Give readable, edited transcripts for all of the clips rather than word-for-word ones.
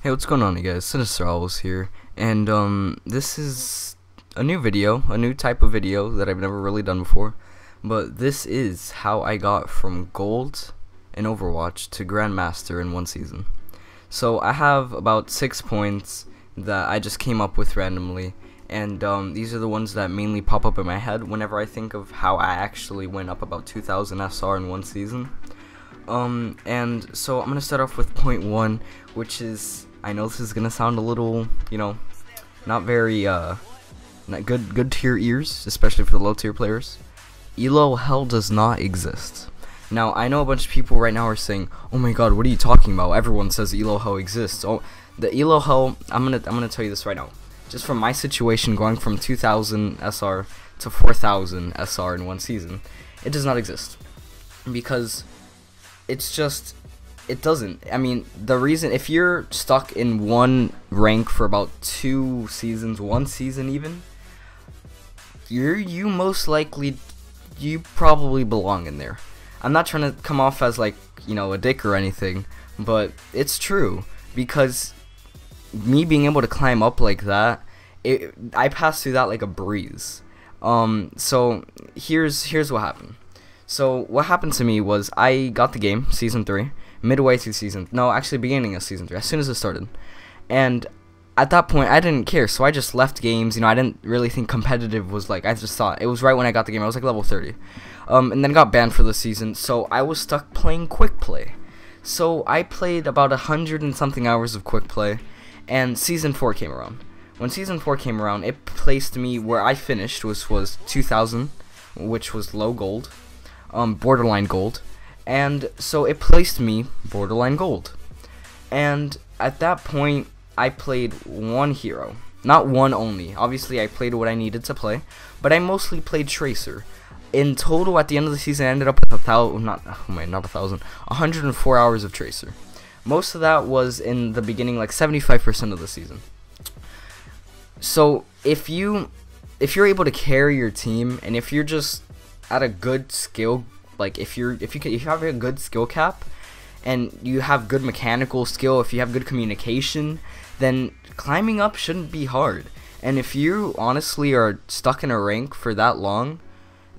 Hey, what's going on, you guys? Sinister Owls here, and this is a new video, a new type of video that I've never really done before. But this is how I got from Gold in Overwatch to Grandmaster in one season. So I have about 6 points that I just came up with randomly, and these are the ones that mainly pop up in my head whenever I think of how I actually went up about 2,000 SR in one season. And so I'm gonna start off with point 1, which is, I know this is gonna sound a little, not very not good to your ears, especially for the low tier players. Elo hell does not exist. Now I know a bunch of people right now are saying, "Oh my God, what are you talking about? Everyone says Elo hell exists." Oh, the Elo hell. I'm gonna tell you this right now. Just from my situation, going from 2,000 SR to 4,000 SR in one season, it does not exist because it's just, it doesn't. I mean, the reason, if you're stuck in one rank for about 2 seasons, 1 season even, you most likely, you probably belong in there. I'm not trying to come off as like, a dick or anything, but it's true, because me being able to climb up like that, I passed through that like a breeze. So here's what happened. So what happened to me was I got the game, Season 3, midway through beginning of Season 3, as soon as it started. And at that point, I didn't care, so I just left games. I didn't really think competitive was like, I just thought, it was right when I got the game, I was like level 30. And then got banned for the season, so I was stuck playing quick play. So I played about 100 and something hours of quick play, and Season 4 came around. When Season 4 came around, it placed me where I finished, which was 2,000, which was low gold. Borderline gold, and so it placed me borderline gold. And at that point, I played one hero, not one only. Obviously, I played what I needed to play, but I mostly played Tracer. In total, at the end of the season, I ended up with 104 hours of Tracer. Most of that was in the beginning, like 75% of the season. So if you're able to carry your team, and if you're just at a good skill, like if you have a good skill cap and you have good mechanical skill, if you have good communication, then climbing up shouldn't be hard. And if you honestly are stuck in a rank for that long,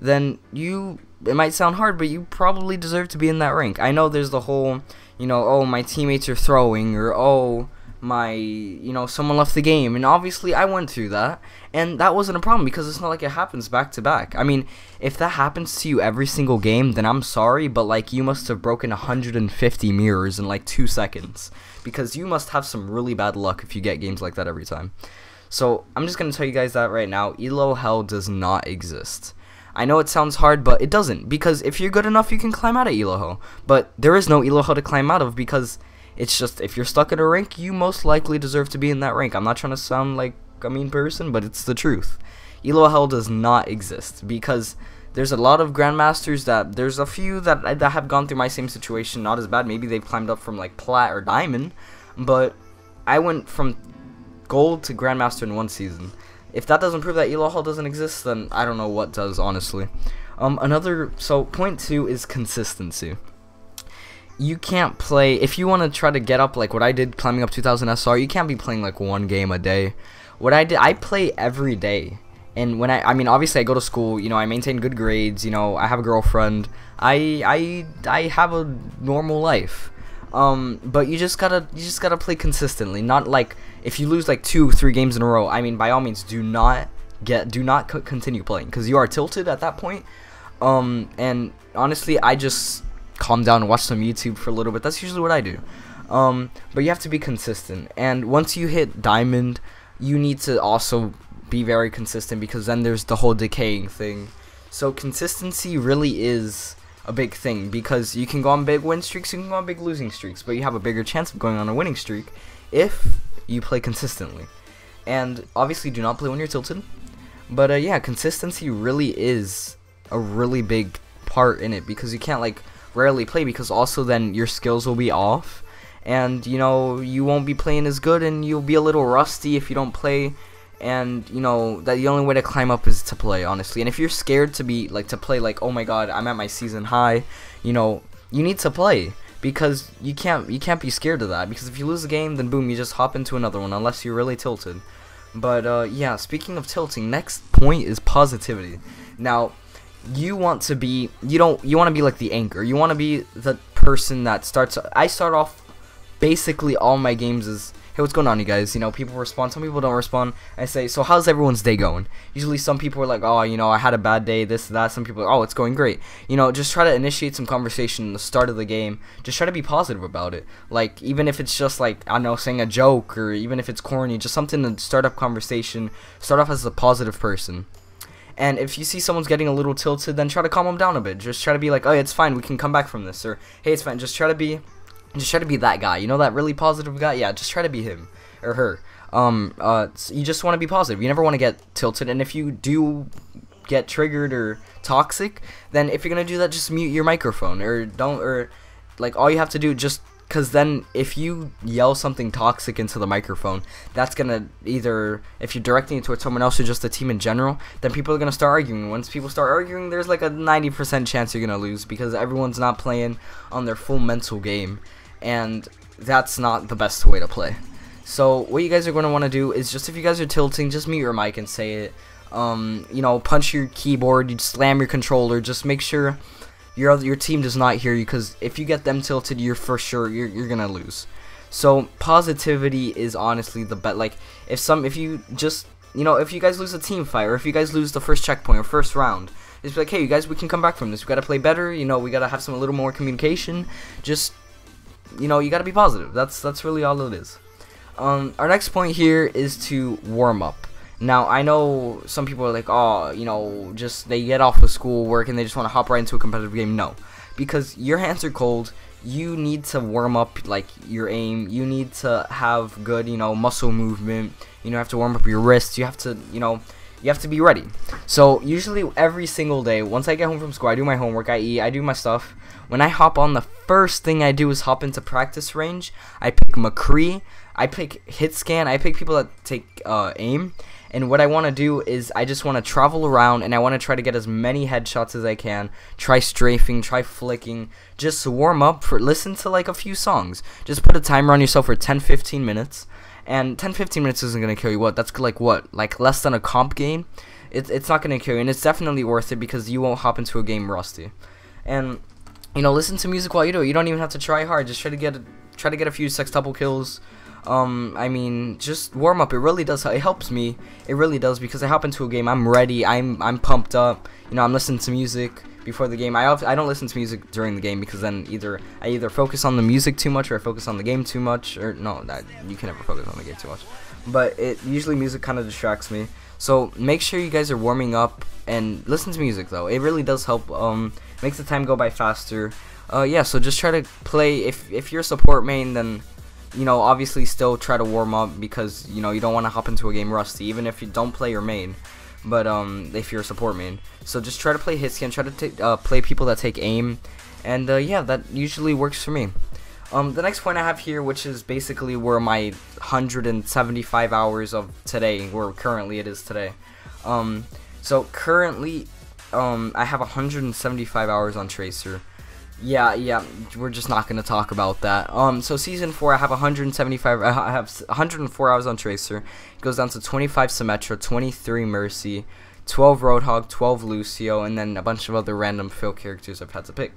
then it might sound hard, but you probably deserve to be in that rank. I know there's the whole, oh, my teammates are throwing, or oh, someone left the game, and obviously I went through that, and that wasn't a problem because it's not like it happens back to back. I mean, if that happens to you every single game, then I'm sorry, but like, you must have broken 150 mirrors in like 2 seconds, because you must have some really bad luck if you get games like that every time. So I'm just gonna tell you guys that right now, Elo hell does not exist. I know it sounds hard, but it doesn't, because if you're good enough, you can climb out of Elo hell, but there is no Elo hell to climb out of, because it's just, if you're stuck in a rank, you most likely deserve to be in that rank. I'm not trying to sound like a mean person, but it's the truth. Elo hell does not exist, because there's a lot of Grandmasters there's a few that have gone through my same situation, not as bad. Maybe they've climbed up from like Plat or Diamond, but I went from Gold to Grandmaster in one season. If that doesn't prove that Elo hell doesn't exist, then I don't know what does, honestly. So point 2 is consistency. You can't play, if you want to try to get up like what I did climbing up 2,000 SR, you can't be playing like 1 game a day. What I did, I play every day. And when I mean, obviously I go to school, I maintain good grades, I have a girlfriend, I have a normal life. But you just gotta play consistently. Not like, if you lose like 2-3 games in a row, I mean, by all means, do not continue playing, because you are tilted at that point. And honestly, I just calm down and watch some YouTube for a little bit. That's usually what I do. But you have to be consistent, and once you hit Diamond, you need to also be very consistent, because then there's the whole decaying thing. So consistency really is a big thing, because you can go on big win streaks, you can go on big losing streaks, but you have a bigger chance of going on a winning streak if you play consistently. And obviously do not play when you're tilted, but yeah, consistency really is a really big part in it, because you can't like rarely play, because also then your skills will be off, and you won't be playing as good, and you'll be a little rusty if you don't play. And that the only way to climb up is to play, honestly. And if you're scared to play like, oh my God, I'm at my season high, you need to play, because you can't be scared of that, because if you lose a game, then boom, you just hop into another one unless you're really tilted. But yeah, speaking of tilting, next point is positivity. Now, you want to be like the anchor. You want to be the person that starts. I start off basically all my games as, hey, what's going on, you guys? You know, people respond, some people don't respond. I say, so how's everyone's day going? Usually some people are like, oh, you know, I had a bad day, this, that. Some people are, oh, it's going great. You know, just try to initiate some conversation in the start of the game. Just try to be positive about it. Like, even if it's just like, I don't know, saying a joke, or even if it's corny, just something to start up conversation. Start off as a positive person. And if you see someone's getting a little tilted, then try to calm them down a bit. Just try to be like, oh, it's fine, we can come back from this. Or, hey, it's fine. Just try to be that guy. You know, that really positive guy? Yeah, just try to be him or her. You just want to be positive. You never want to get tilted. And if you do get triggered or toxic, then if you're gonna do that, just mute your microphone, or don't, or like all you have to do, just because then if you yell something toxic into the microphone, that's gonna either, if you're directing it towards someone else or just the team in general, then people are gonna start arguing. Once people start arguing, there's like a 90% chance you're gonna lose, because everyone's not playing on their full mental game, and that's not the best way to play. So what you guys are going to want to do is, just if you guys are tilting, just mute your mic and say it. You know, punch your keyboard, you slam your controller. Just make sure your team does not hear you, because if you get them tilted, you're for sure you're gonna lose. So positivity is honestly the bet. Like, if you just, you know, if you guys lose a team fight, or if you guys lose the first checkpoint or first round, just be like, hey, you guys, we can come back from this. We gotta play better. You know, we gotta have a little more communication. Just, you know, you gotta be positive. That's really all it is. Our next point here is to warm up. Now, I know some people are like, oh, you know, just they get off of school, work, and they just want to hop right into a competitive game. No, because your hands are cold. You need to warm up, like, your aim. You need to have good, you know, muscle movement. You know, you have to warm up your wrists. You have to, you know, you have to be ready. So usually every single day, once I get home from school, I do my homework, I eat, I do my stuff. When I hop on, the first thing I do is hop into practice range. I pick McCree, I pick hit scan, I pick people that take aim. And what I want to do is, I just want to travel around, and I want to try to get as many headshots as I can. Try strafing, try flicking, just warm up, listen to like a few songs. Just put a timer on yourself for 10-15 minutes. And 10-15 minutes isn't going to kill you. What? That's like what? Like less than a comp game? It's not going to kill you, and it's definitely worth it, because you won't hop into a game rusty. And, you know, listen to music while you do it. You don't even have to try hard. Just try to get a few sextuple kills. I mean, just warm up. It really does. It helps me. It really does, because I hop into a game, I'm ready. I'm pumped up. You know, I'm listening to music before the game. I don't listen to music during the game, because then I either focus on the music too much, or I focus on the game too much. Or no, you can never focus on the game too much. But usually music kind of distracts me. So make sure you guys are warming up and listen to music though. It really does help. Makes the time go by faster. Yeah. So just try to play. If you're a support main, then, you know, obviously still try to warm up, because, you know, you don't want to hop into a game rusty, even if you don't play your main. But if you're a support main, so just try to play hit scan, try to play people that take aim, and yeah, that usually works for me. The next point I have here, which is basically where my 175 hours of today, where currently it is today. So currently, I have 175 hours on Tracer. Yeah, we're just not gonna talk about that. So season 4, I have 175. I have 104 hours on Tracer. It goes down to 25 Symmetra, 23 Mercy, 12 Roadhog, 12 Lucio, and then a bunch of other random fill characters I've had to pick.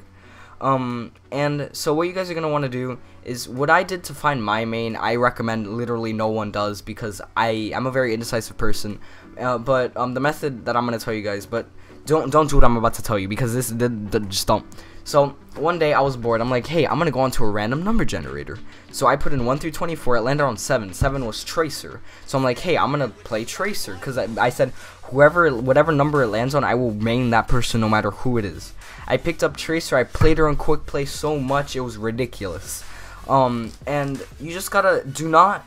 And so what you guys are gonna want to do is, what I did to find my main, I recommend literally no one does, because I'm a very indecisive person. But the method that I'm gonna tell you guys, but don't do what I'm about to tell you, because just don't. So one day I was bored. I'm like, hey, I'm gonna go onto a random number generator. So I put in 1 through 24. It landed on 7. 7 was Tracer. So I'm like, hey, I'm gonna play Tracer, because I said whatever number it lands on, I will main that person no matter who it is. I picked up Tracer. I played her on quick play so much, it was ridiculous. And you just gotta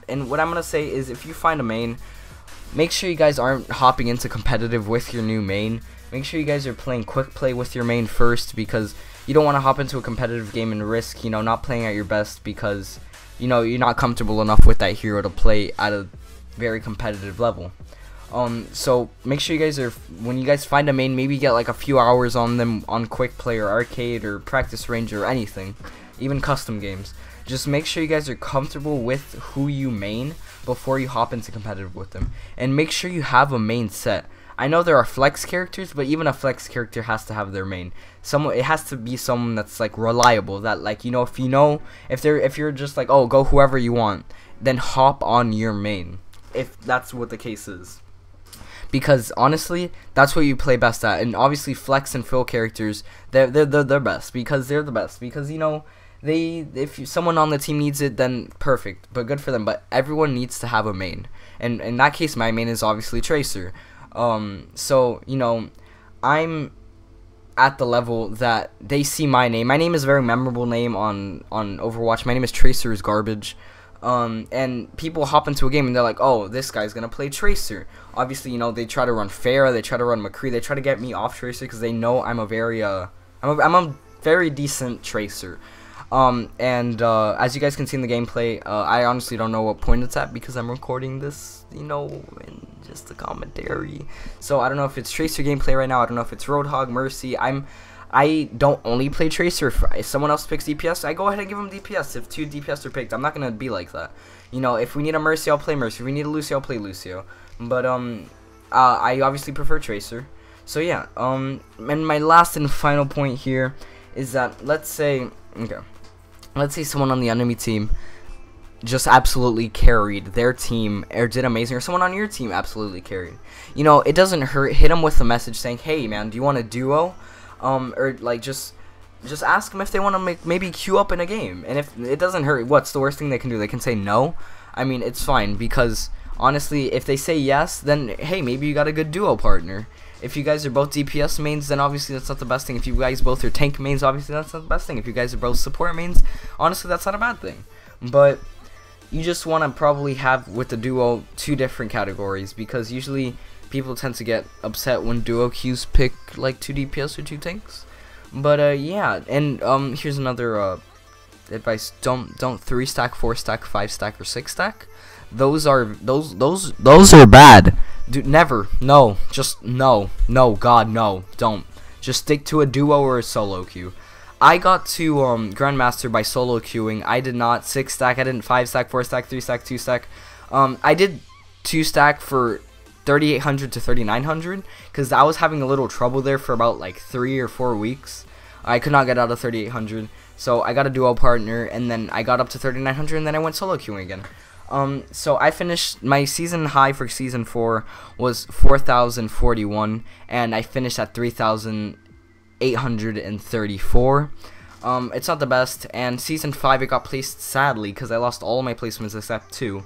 and what I'm gonna say is, if you find a main, make sure you guys aren't hopping into competitive with your new main. Make sure you guys are playing quick play with your main first, because you don't want to hop into a competitive game and risk, you know, not playing at your best, because, you know, you're not comfortable enough with that hero to play at a very competitive level. So make sure you guys when you guys find a main, maybe get like a few hours on them on quick play or arcade or practice range or anything. even custom games. Just make sure you guys are comfortable with who you main before you hop into competitive with them, and make sure you have a main set. I know there are flex characters, but even a flex character has to have their main. It has to be someone that's like reliable. That like if you're just like, oh, go whoever you want, then hop on your main if that's what the case is. Because honestly, that's what you play best at. And obviously, flex and fill characters, they're best because they're the best. Because if someone on the team needs it, then perfect. But good for them. But everyone needs to have a main. And in that case, my main is obviously Tracer. So I'm at the level that they see my name. My name is a very memorable name on Overwatch. My name is Tracer's Garbage. And people hop into a game and they're like, oh, this guy's gonna play Tracer. Obviously, they try to run Pharah, they try to run McCree, they try to get me off Tracer because they know I'm a very decent Tracer. As you guys can see in the gameplay, I honestly don't know what point it's at because I'm recording this, in just a commentary. So I don't know if it's Tracer gameplay right now. I don't know if it's Roadhog, Mercy. I don't only play Tracer. If someone else picks DPS, I go ahead and give them DPS. If 2 DPS are picked, I'm not gonna be like that. If we need a Mercy, I'll play Mercy. If we need a Lucio, I'll play Lucio. But I obviously prefer Tracer. So yeah. And my last and final point here is that let's say someone on the enemy team just absolutely carried their team or did amazing, or someone on your team absolutely carried. It doesn't hurt. Hit them with a message saying, hey man, do you want a duo? Or like just ask them if they want to maybe queue up in a game. And if it doesn't hurt, what's the worst thing they can do? They can say no. I mean, it's fine, because honestly, if they say yes, then hey, maybe you got a good duo partner. If you guys are both DPS mains, then obviously that's not the best thing. If you guys both are tank mains, obviously that's not the best thing. If you guys are both support mains, honestly that's not a bad thing. But you just want to probably have with the duo 2 different categories, because usually people tend to get upset when duo queues pick like 2 DPS or 2 tanks. But yeah, and here's another advice: don't 3 stack, 4 stack, 5 stack, or 6 stack. Those are bad. Dude, never. No, just no. God, no. Don't. Just stick to a duo or a solo queue. I got to GrandMaster by solo queuing. I did not 6 stack. I didn't 5 stack, 4 stack, 3 stack, 2 stack. I did 2 stack for 3800 to 3900 because I was having a little trouble there for about like 3 or 4 weeks. I could not get out of 3800, so I got a duo partner, and then I got up to 3900, and then I went solo queuing again. So I finished my season high for season 4 was 4041, and I finished at 3834. It's not the best, and season 5 it got placed sadly because I lost all my placements except 2.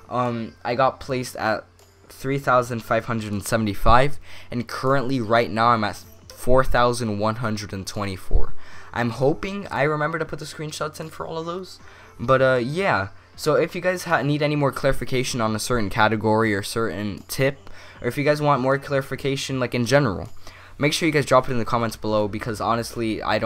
I got placed at 3575, and currently right now I'm at 4124. I'm hoping I remember to put the screenshots in for all of those. But yeah, so if you guys need any more clarification on a certain category or certain tip, or if you guys want more clarification like in general, make sure you guys drop it in the comments below, because honestly I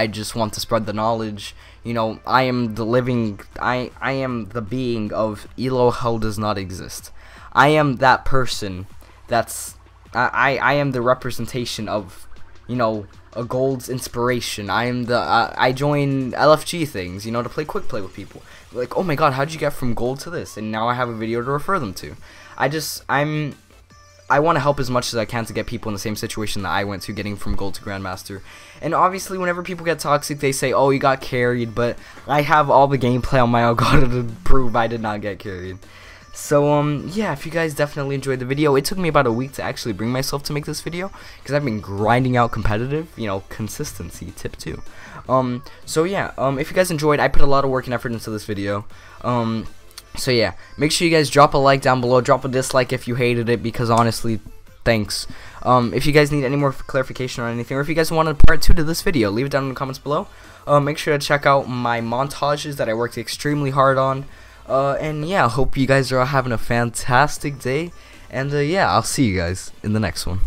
just want to spread the knowledge. I am the being of Elo hell does not exist. I am that person that's I am the representation of a gold's inspiration. I am the I join LFG things, to play quick play with people. Like, oh my god, how'd you get from gold to this? And now I have a video to refer them to. I want to help as much as I can to get people in the same situation that I went to, getting from gold to grandmaster. And obviously, whenever people get toxic, they say, oh, you got carried, but I have all the gameplay on my Elgato to prove I did not get carried. So, yeah, if you guys definitely enjoyed the video, it took me about a week to actually bring myself to make this video, because I've been grinding out competitive, consistency, tip 2. So yeah, if you guys enjoyed, I put a lot of work and effort into this video. So yeah, make sure you guys drop a like down below, drop a dislike if you hated it, because honestly, thanks. If you guys need any more clarification on anything, or if you guys want a part 2 to this video, leave it down in the comments below. Make sure to check out my montages that I worked extremely hard on. And yeah, hope you guys are all having a fantastic day, and yeah, I'll see you guys in the next one.